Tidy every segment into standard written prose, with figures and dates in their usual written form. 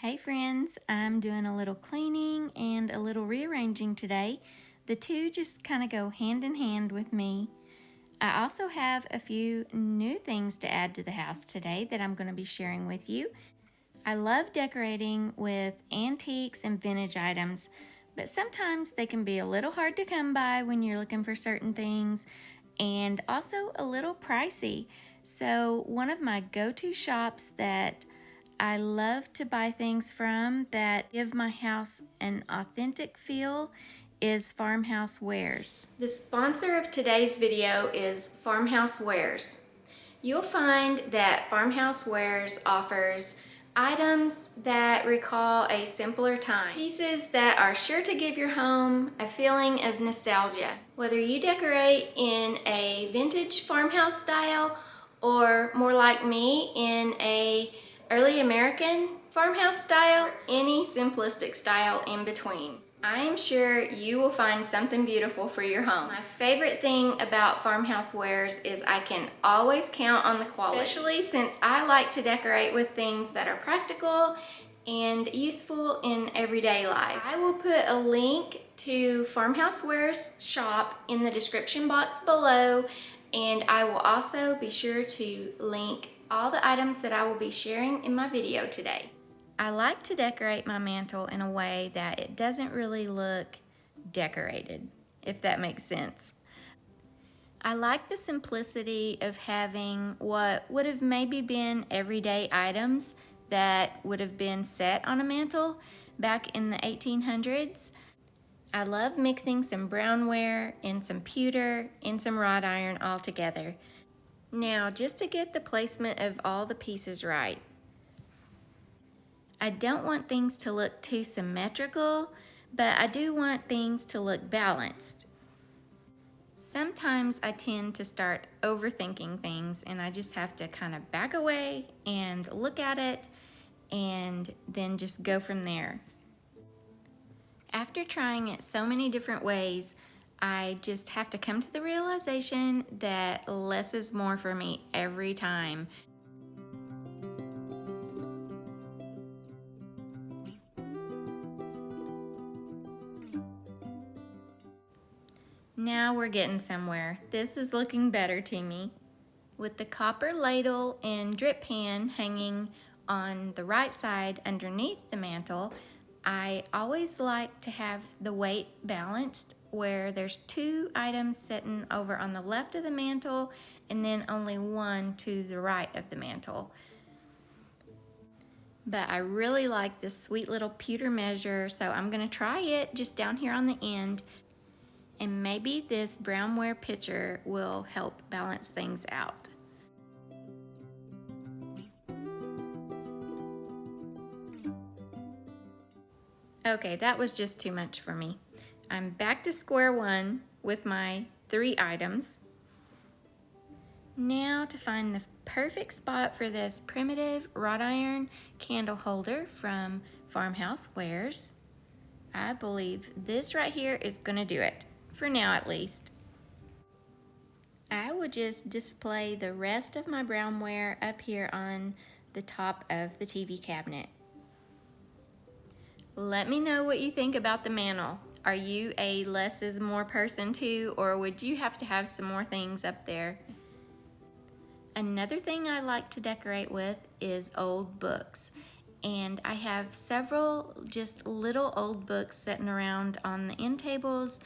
Hey friends, I'm doing a little cleaning and a little rearranging today. The two just kind of go hand in hand with me. I also have a few new things to add to the house today that I'm going to be sharing with you. I love decorating with antiques and vintage items, but sometimes they can be a little hard to come by when you're looking for certain things and also a little pricey. So one of my go-to shops that I love to buy things from that give my house an authentic feel is Farmhouse Wares. The sponsor of today's video is Farmhouse Wares. You'll find that Farmhouse Wares offers items that recall a simpler time. Pieces that are sure to give your home a feeling of nostalgia. Whether you decorate in a vintage farmhouse style or more like me in a early American farmhouse style, or any simplistic style in between, I am sure you will find something beautiful for your home. My favorite thing about Farmhouse Wares is I can always count on the quality, especially since I like to decorate with things that are practical and useful in everyday life. I will put a link to Farmhouse Wares shop in the description box below, and I will also be sure to link all the items that I will be sharing in my video today. I like to decorate my mantle in a way that it doesn't really look decorated, if that makes sense. I like the simplicity of having what would have maybe been everyday items that would have been set on a mantle back in the 1800s. I love mixing some brownware and some pewter and some wrought iron all together. Now, just to get the placement of all the pieces right, I don't want things to look too symmetrical, but I do want things to look balanced. Sometimes I tend to start overthinking things and I just have to kind of back away and look at it and then just go from there. After trying it so many different ways, I just have to come to the realization that less is more for me every time. Now we're getting somewhere. This is looking better to me. With the copper ladle and drip pan hanging on the right side underneath the mantle, I always like to have the weight balanced where there's two items sitting over on the left of the mantle and then only one to the right of the mantle. But I really like this sweet little pewter measure, so I'm going to try it just down here on the end. And maybe this brownware pitcher will help balance things out. Okay, that was just too much for me. I'm back to square one with my 3 items. Now to find the perfect spot for this primitive wrought iron candle holder from Farmhouse Wares. I believe this right here is gonna do it, for now at least. I would just display the rest of my brownware up here on the top of the TV cabinet. Let me know what you think about the mantle. Are you a less is more person too, or would you have to have some more things up there? Another thing I like to decorate with is old books. And I have several just little old books sitting around on the end tables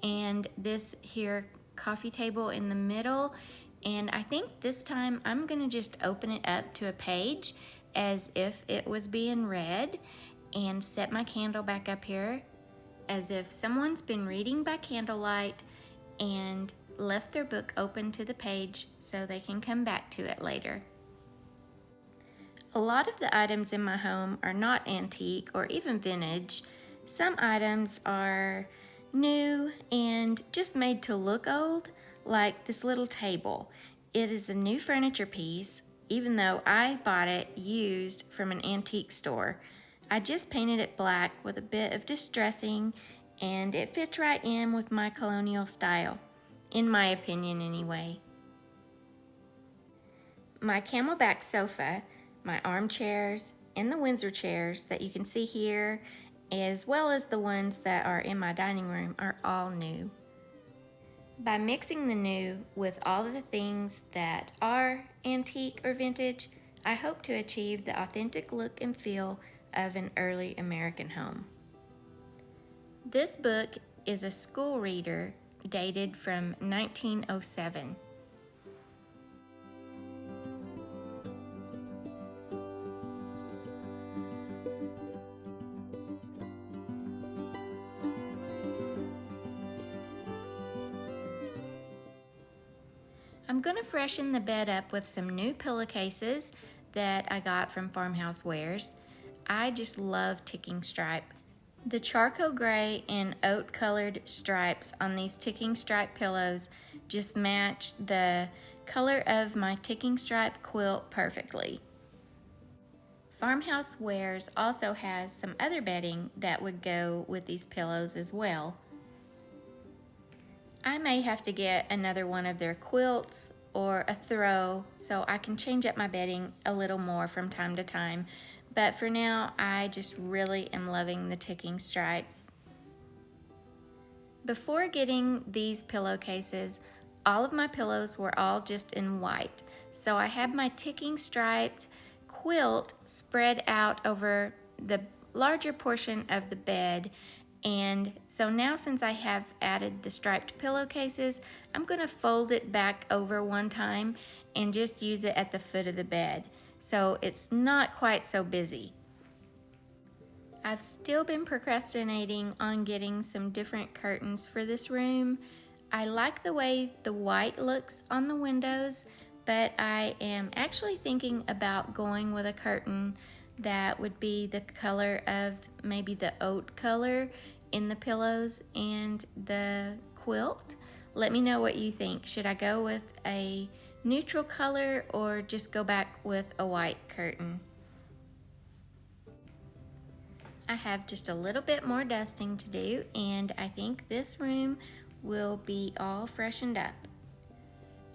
and this here coffee table in the middle. And I think this time I'm gonna just open it up to a page as if it was being read and set my candle back up here as if someone's been reading by candlelight and left their book open to the page so they can come back to it later. A lot of the items in my home are not antique or even vintage. Some items are new and just made to look old, like this little table. It is a new furniture piece, even though I bought it used from an antique store. I just painted it black with a bit of distressing, and it fits right in with my colonial style, in my opinion anyway. My camelback sofa, my armchairs, and the Windsor chairs that you can see here, as well as the ones that are in my dining room, are all new. By mixing the new with all of the things that are antique or vintage, I hope to achieve the authentic look and feel of an early American home. This book is a school reader dated from 1907. I'm going to freshen the bed up with some new pillowcases that I got from Farmhouse Wares. I just love ticking stripe. The charcoal gray and oat colored stripes on these ticking stripe pillows just match the color of my ticking stripe quilt perfectly. Farmhouse Wares also has some other bedding that would go with these pillows as well. I may have to get another one of their quilts or a throw so I can change up my bedding a little more from time to time. But for now, I just really am loving the ticking stripes. Before getting these pillowcases, all of my pillows were all just in white. So I had my ticking striped quilt spread out over the larger portion of the bed. And so now, since I have added the striped pillowcases, I'm going to fold it back over one time and just use it at the foot of the bed, so it's not quite so busy. I've still been procrastinating on getting some different curtains for this room. I like the way the white looks on the windows, but I am actually thinking about going with a curtain that would be the color of maybe the oat color in the pillows and the quilt. Let me know what you think. Should I go with a neutral color or just go back with a white curtain? I have just a little bit more dusting to do, and I think this room will be all freshened up.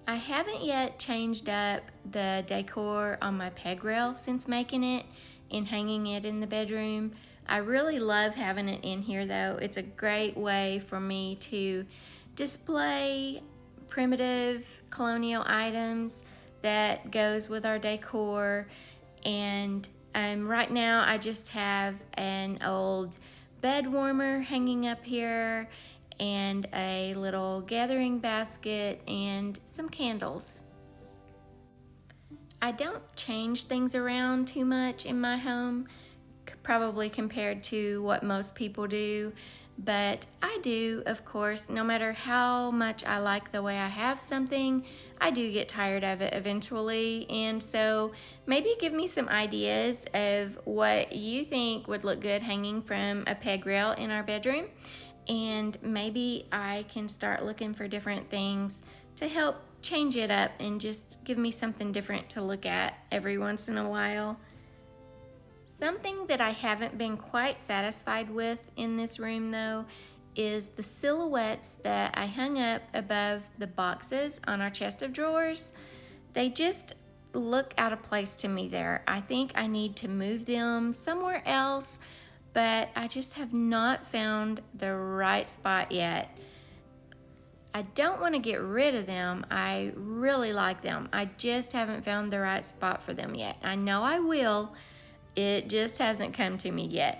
I haven't yet changed up the decor on my peg rail since making it and hanging it in the bedroom. I really love having it in here though. It's a great way for me to display primitive colonial items that goes with our decor. And right now I just have an old bed warmer hanging up here and a little gathering basket and some candles. I don't change things around too much in my home, probably compared to what most people do, but I do, of course. No matter how much I like the way I have something, I do get tired of it eventually. And so maybe give me some ideas of what you think would look good hanging from a peg rail in our bedroom, and maybe I can start looking for different things to help change it up and just give me something different to look at every once in a while. Something that I haven't been quite satisfied with in this room though is the silhouettes that I hung up above the boxes on our chest of drawers. They just look out of place to me there. I think I need to move them somewhere else, but I just have not found the right spot yet. I don't want to get rid of them. I really like them. I just haven't found the right spot for them yet. I know I will. It just hasn't come to me yet.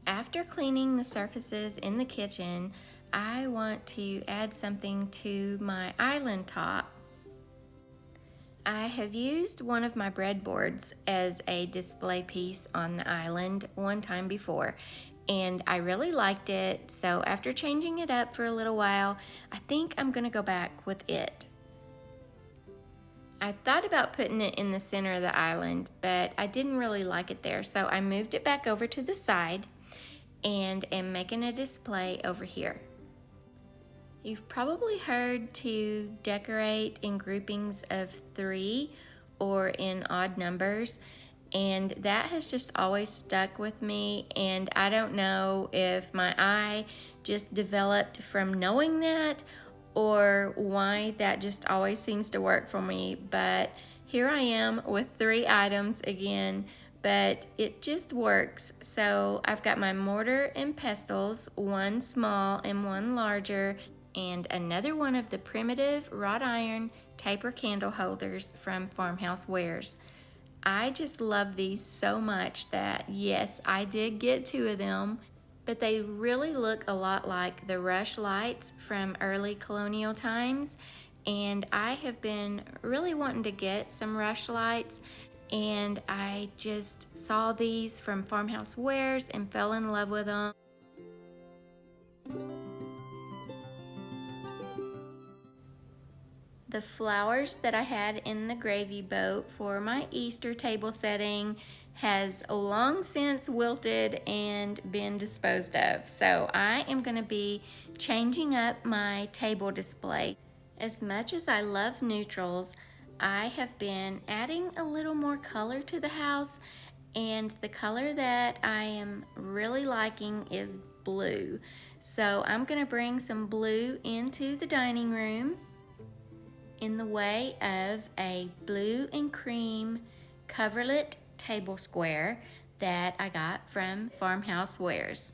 After cleaning the surfaces in the kitchen, I want to add something to my island top. I have used one of my breadboards as a display piece on the island one time before, and I really liked it. So after changing it up for a little while, I think I'm gonna go back with it. I thought about putting it in the center of the island, but I didn't really like it there, so I moved it back over to the side and am making a display over here. You've probably heard to decorate in groupings of 3 or in odd numbers, and that has just always stuck with me, and I don't know if my eye just developed from knowing that or why that just always seems to work for me, but here I am with 3 items again, but it just works. So I've got my mortar and pestles, one small and one larger, and another one of the primitive wrought iron taper candle holders from Farmhouse Wares. I just love these so much that yes, I did get 2 of them, but they really look a lot like the rush lights from early colonial times, and I have been really wanting to get some rush lights, and I just saw these from Farmhouse Wares and fell in love with them. The flowers that I had in the gravy boat for my Easter table setting has long since wilted and been disposed of. So I am going to be changing up my table display. As much as I love neutrals, I have been adding a little more color to the house, and the color that I am really liking is blue. So I'm going to bring some blue into the dining room in the way of a blue and cream coverlet table square that I got from Farmhouse Wares.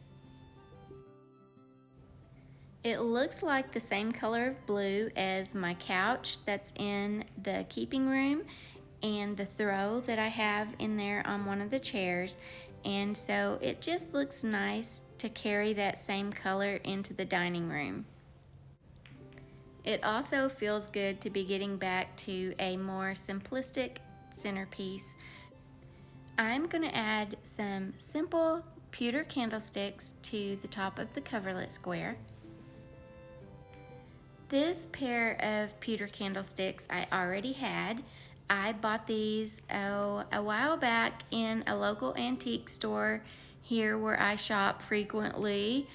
It looks like the same color of blue as my couch that's in the keeping room and the throw that I have in there on one of the chairs, and so it just looks nice to carry that same color into the dining room. It also feels good to be getting back to a more simplistic centerpiece. I'm going to add some simple pewter candlesticks to the top of the coverlet square. This pair of pewter candlesticks I already had. I bought these a while back in a local antique store here where I shop frequently.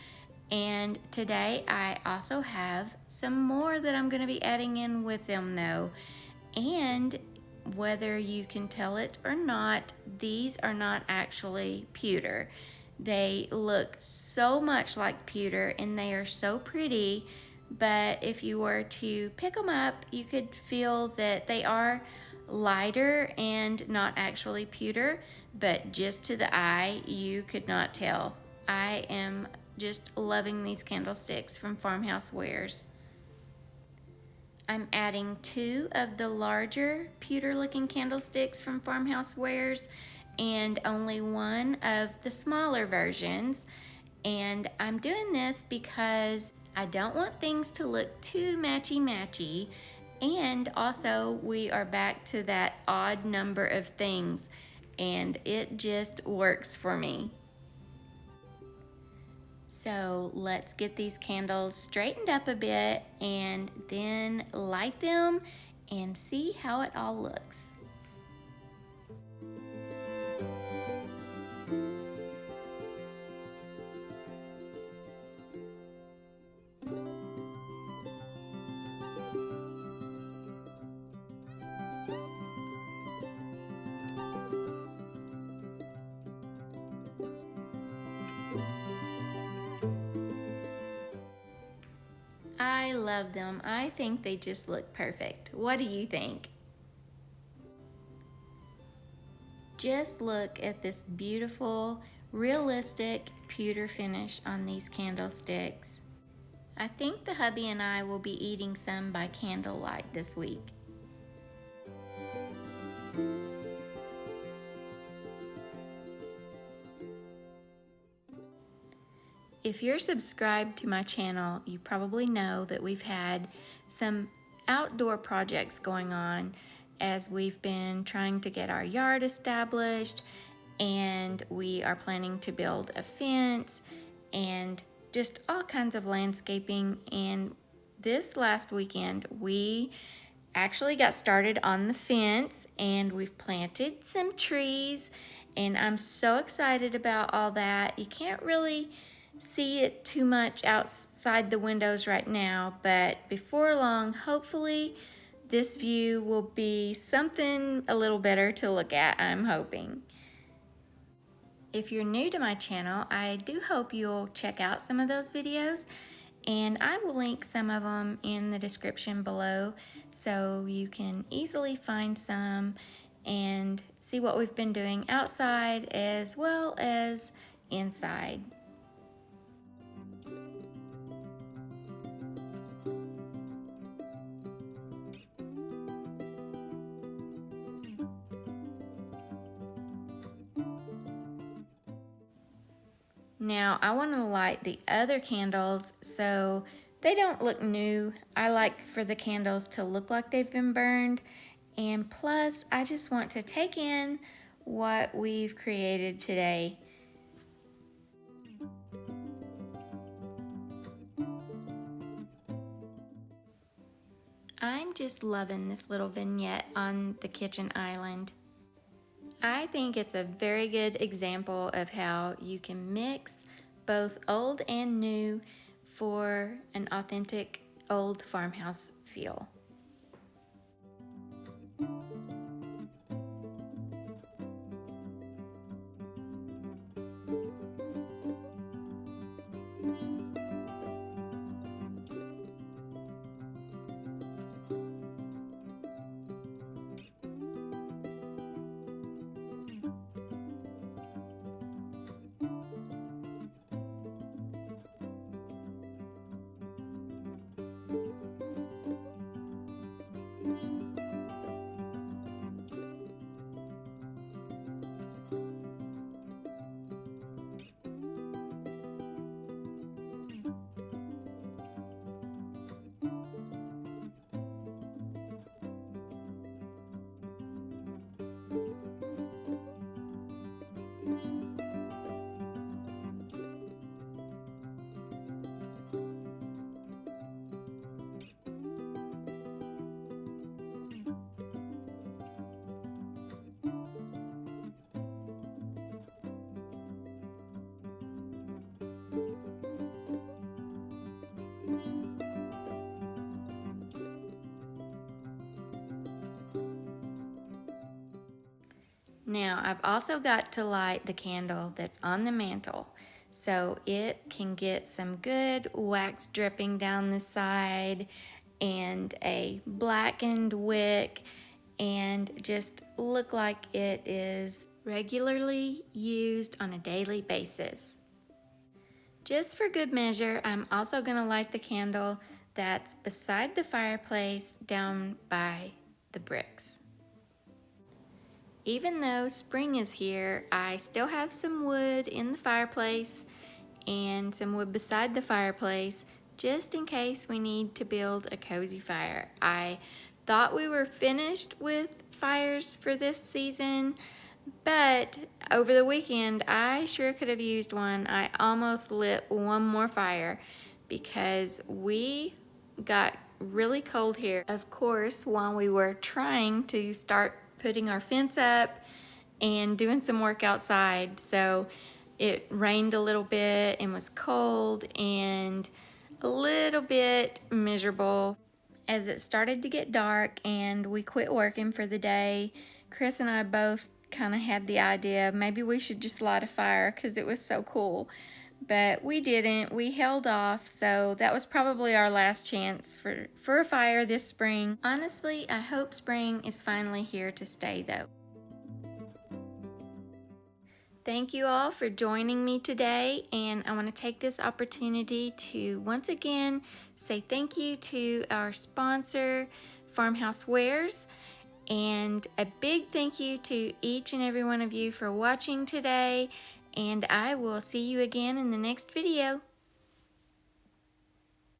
And today I also have some more that I'm going to be adding in with them though. And whether you can tell it or not, these are not actually pewter. They look so much like pewter and they are so pretty, but if you were to pick them up, you could feel that they are lighter and not actually pewter, but just to the eye, you could not tell. I am just loving these candlesticks from Farmhouse Wares. I'm adding 2 of the larger pewter looking candlesticks from Farmhouse Wares and only 1 of the smaller versions. And I'm doing this because I don't want things to look too matchy-matchy, and also we are back to that odd number of things and it just works for me. So let's get these candles straightened up a bit and then light them and see how it all looks. I love them. I think they just look perfect. What do you think? Just look at this beautiful, realistic pewter finish on these candlesticks. I think the hubby and I will be eating some by candlelight this week. If you're subscribed to my channel, you probably know that we've had some outdoor projects going on as we've been trying to get our yard established, and we are planning to build a fence and just all kinds of landscaping. And this last weekend we actually got started on the fence and we've planted some trees, and I'm so excited about all that. You can't really see it too much outside the windows right now, but before long, hopefully this view will be something a little better to look at, I'm hoping. If you're new to my channel, I do hope you'll check out some of those videos, and I will link some of them in the description below so you can easily find some and see what we've been doing outside as well as inside. Now I want to light the other candles so they don't look new. I like for the candles to look like they've been burned, and plus I just want to take in what we've created today. I'm just loving this little vignette on the kitchen island. I think it's a very good example of how you can mix both old and new for an authentic old farmhouse feel. Now I've also got to light the candle that's on the mantle so it can get some good wax dripping down the side and a blackened wick and just look like it is regularly used on a daily basis. Just for good measure, I'm also going to light the candle that's beside the fireplace down by the bricks. Even though spring is here, I still have some wood in the fireplace and some wood beside the fireplace just in case we need to build a cozy fire. I thought we were finished with fires for this season, but over the weekend I sure could have used one. I almost lit one more fire because we got really cold here, of course, while we were trying to start putting our fence up and doing some work outside. So it rained a little bit and was cold and a little bit miserable. As it started to get dark and we quit working for the day, Chris and I both kind of had the idea maybe we should just light a fire because it was so cool. But we didn't. We held off, so that was probably our last chance for a fire this spring. Honestly, I hope spring is finally here to stay though. Thank you all for joining me today, and I want to take this opportunity to once again say thank you to our sponsor, Farmhouse Wares, and a big thank you to each and every one of you for watching today, and I will see you again in the next video.